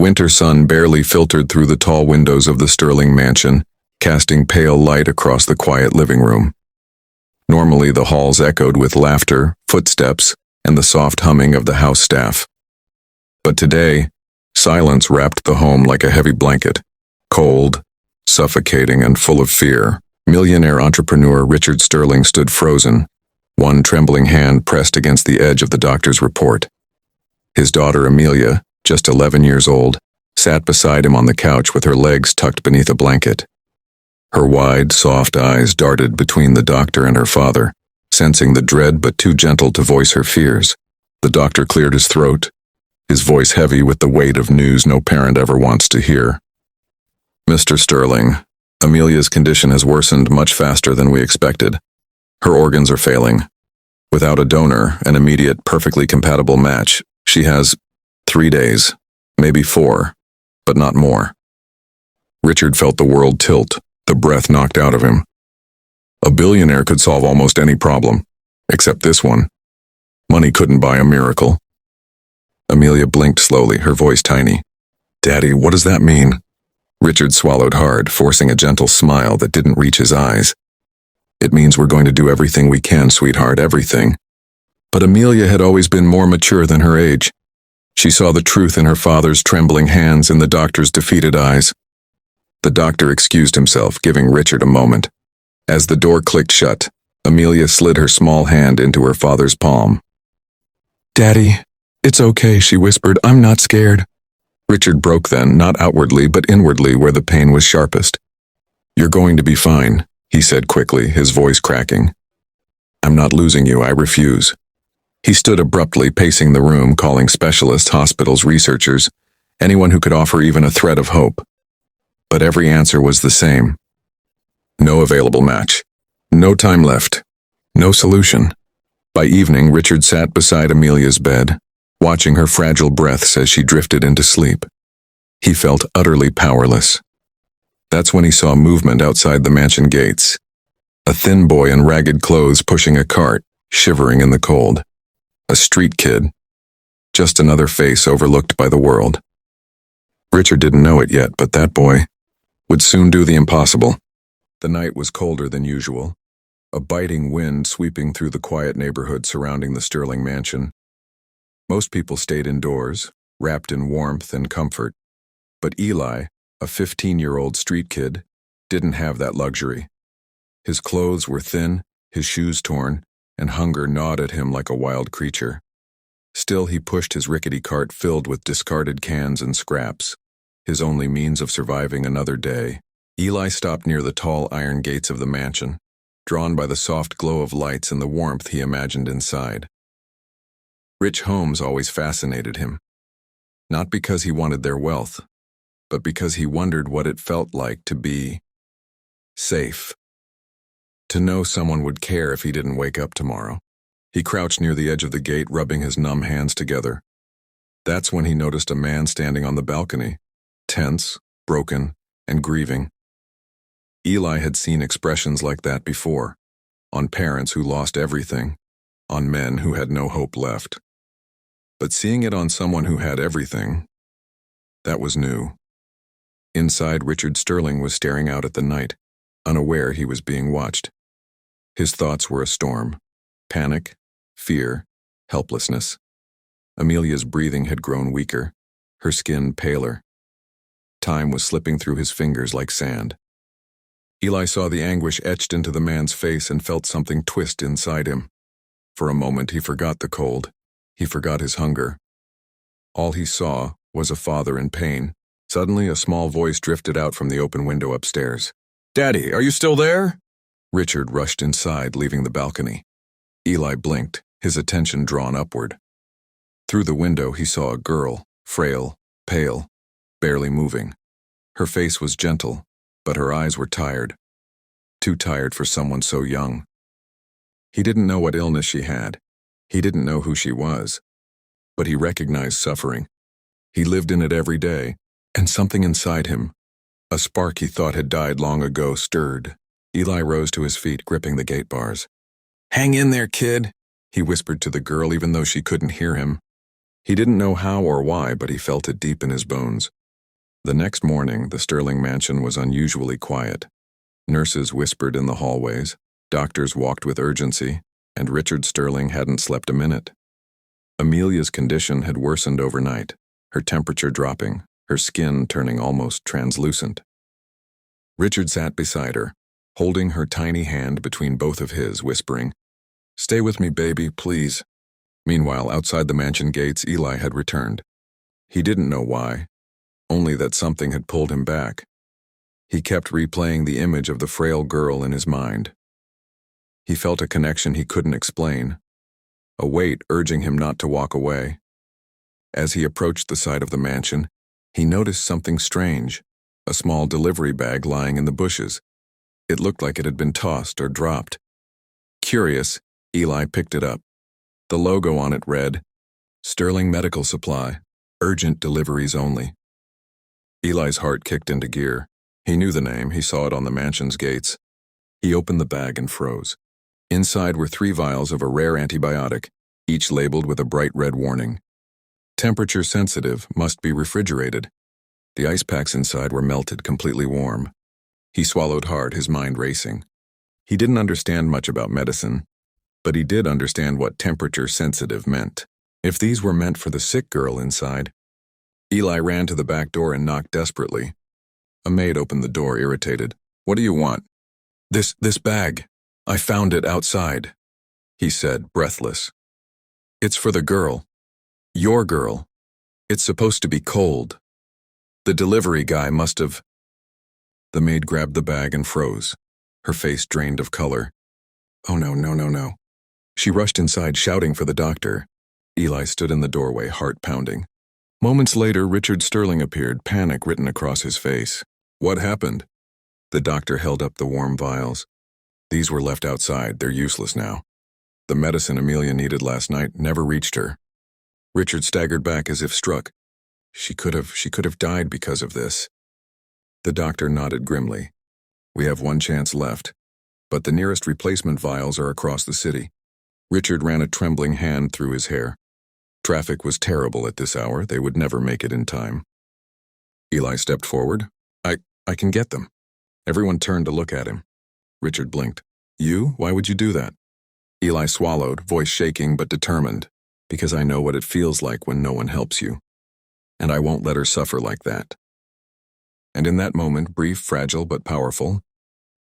winter sun barely filtered through the tall windows of the Sterling mansion, casting pale light across the quiet living room. Normally, the halls echoed with laughter, footsteps, and the soft humming of the house staff. But today, silence wrapped the home like a heavy blanket, cold, suffocating, and full of fear. Millionaire entrepreneur Richard Sterling stood frozen, one trembling hand pressed against the edge of the doctor's report. His daughter Amelia, just 11 years old, sat beside him on the couch with her legs tucked beneath a blanket. Her wide, soft eyes darted between the doctor and her father, sensing the dread but too gentle to voice her fears. The doctor cleared his throat, his voice heavy with the weight of news no parent ever wants to hear. "Mr. Sterling, Amelia's condition has worsened much faster than we expected. Her organs are failing. Without a donor, an immediate, perfectly compatible match, she has 3 days, maybe 4, but not more." Richard felt the world tilt, the breath knocked out of him. A billionaire could solve almost any problem, except this one. Money couldn't buy a miracle. Amelia blinked slowly, her voice tiny. "Daddy, what does that mean?" Richard swallowed hard, forcing a gentle smile that didn't reach his eyes. "It means we're going to do everything we can, sweetheart, everything." But Amelia had always been more mature than her age. She saw the truth in her father's trembling hands and the doctor's defeated eyes. The doctor excused himself, giving Richard a moment. As the door clicked shut, Amelia slid her small hand into her father's palm. "Daddy, it's okay," she whispered. "I'm not scared." Richard broke then, not outwardly but inwardly where the pain was sharpest. "You're going to be fine," he said quickly, his voice cracking. "I'm not losing you, I refuse." He stood abruptly, pacing the room, calling specialists, hospitals, researchers, anyone who could offer even a thread of hope. But every answer was the same. No available match. No time left. No solution. By evening, Richard sat beside Amelia's bed, watching her fragile breaths as she drifted into sleep. He felt utterly powerless. That's when he saw movement outside the mansion gates. A thin boy in ragged clothes pushing a cart, shivering in the cold. A street kid. Just another face overlooked by the world. Richard didn't know it yet, but that boy would soon do the impossible. The night was colder than usual, a biting wind sweeping through the quiet neighborhood surrounding the Sterling mansion. Most people stayed indoors, wrapped in warmth and comfort. But Eli, a 15-year-old street kid, didn't have that luxury. His clothes were thin, his shoes torn, and hunger gnawed at him like a wild creature. Still, he pushed his rickety cart filled with discarded cans and scraps, his only means of surviving another day. Eli stopped near the tall iron gates of the mansion, drawn by the soft glow of lights and the warmth he imagined inside. Rich homes always fascinated him, not because he wanted their wealth, but because he wondered what it felt like to be safe. To know someone would care if he didn't wake up tomorrow. He crouched near the edge of the gate, rubbing his numb hands together. That's when he noticed a man standing on the balcony, tense, broken, and grieving. Eli had seen expressions like that before, on parents who lost everything, on men who had no hope left. But seeing it on someone who had everything, that was new. Inside, Richard Sterling was staring out at the night, unaware he was being watched. His thoughts were a storm. Panic, fear, helplessness. Amelia's breathing had grown weaker, her skin paler. Time was slipping through his fingers like sand. Eli saw the anguish etched into the man's face and felt something twist inside him. For a moment he forgot the cold. He forgot his hunger. All he saw was a father in pain. Suddenly, a small voice drifted out from the open window upstairs. "Daddy, are you still there?" Richard rushed inside, leaving the balcony. Eli blinked, his attention drawn upward. Through the window, he saw a girl, frail, pale, barely moving. Her face was gentle, but her eyes were tired. Too tired for someone so young. He didn't know what illness she had. He didn't know who she was. But he recognized suffering. He lived in it every day, and something inside him, a spark he thought had died long ago, stirred. Eli rose to his feet, gripping the gate bars. "Hang in there, kid," he whispered to the girl, even though she couldn't hear him. He didn't know how or why, but he felt it deep in his bones. The next morning, the Sterling mansion was unusually quiet. Nurses whispered in the hallways, doctors walked with urgency, and Richard Sterling hadn't slept a minute. Amelia's condition had worsened overnight, her temperature dropping, her skin turning almost translucent. Richard sat beside her, holding her tiny hand between both of his, whispering, "Stay with me, baby, please." Meanwhile, outside the mansion gates, Eli had returned. He didn't know why, only that something had pulled him back. He kept replaying the image of the frail girl in his mind. He felt a connection he couldn't explain, a weight urging him not to walk away. As he approached the side of the mansion, he noticed something strange, a small delivery bag lying in the bushes. It looked like it had been tossed or dropped. Curious, Eli picked it up. The logo on it read, "Sterling Medical Supply, urgent deliveries only." Eli's heart kicked into gear. He knew the name, he saw it on the mansion's gates. He opened the bag and froze. Inside were 3 vials of a rare antibiotic, each labeled with a bright red warning. Temperature sensitive, must be refrigerated. The ice packs inside were melted, completely warm. He swallowed hard, his mind racing. He didn't understand much about medicine, but he did understand what temperature sensitive meant. If these were meant for the sick girl inside. Eli ran to the back door and knocked desperately. A maid opened the door, irritated. "What do you want?" This bag. I found it outside," he said, breathless. "It's for the girl. Your girl. It's supposed to be cold. The delivery guy must have—" The maid grabbed the bag and froze, her face drained of color. "Oh no, no, no, no." She rushed inside, shouting for the doctor. Eli stood in the doorway, heart pounding. Moments later, Richard Sterling appeared, panic written across his face. "What happened?" The doctor held up the warm vials. "These were left outside. They're useless now. The medicine Amelia needed last night never reached her." Richard staggered back as if struck. She could have died because of this. The doctor nodded grimly. "We have one chance left, but the nearest replacement vials are across the city." Richard ran a trembling hand through his hair. Traffic was terrible at this hour. They would never make it in time. Eli stepped forward. I can get them." Everyone turned to look at him. Richard blinked. "You? Why would you do that?" Eli swallowed, voice shaking but determined. "Because I know what it feels like when no one helps you. And I won't let her suffer like that." And in that moment, brief, fragile, but powerful,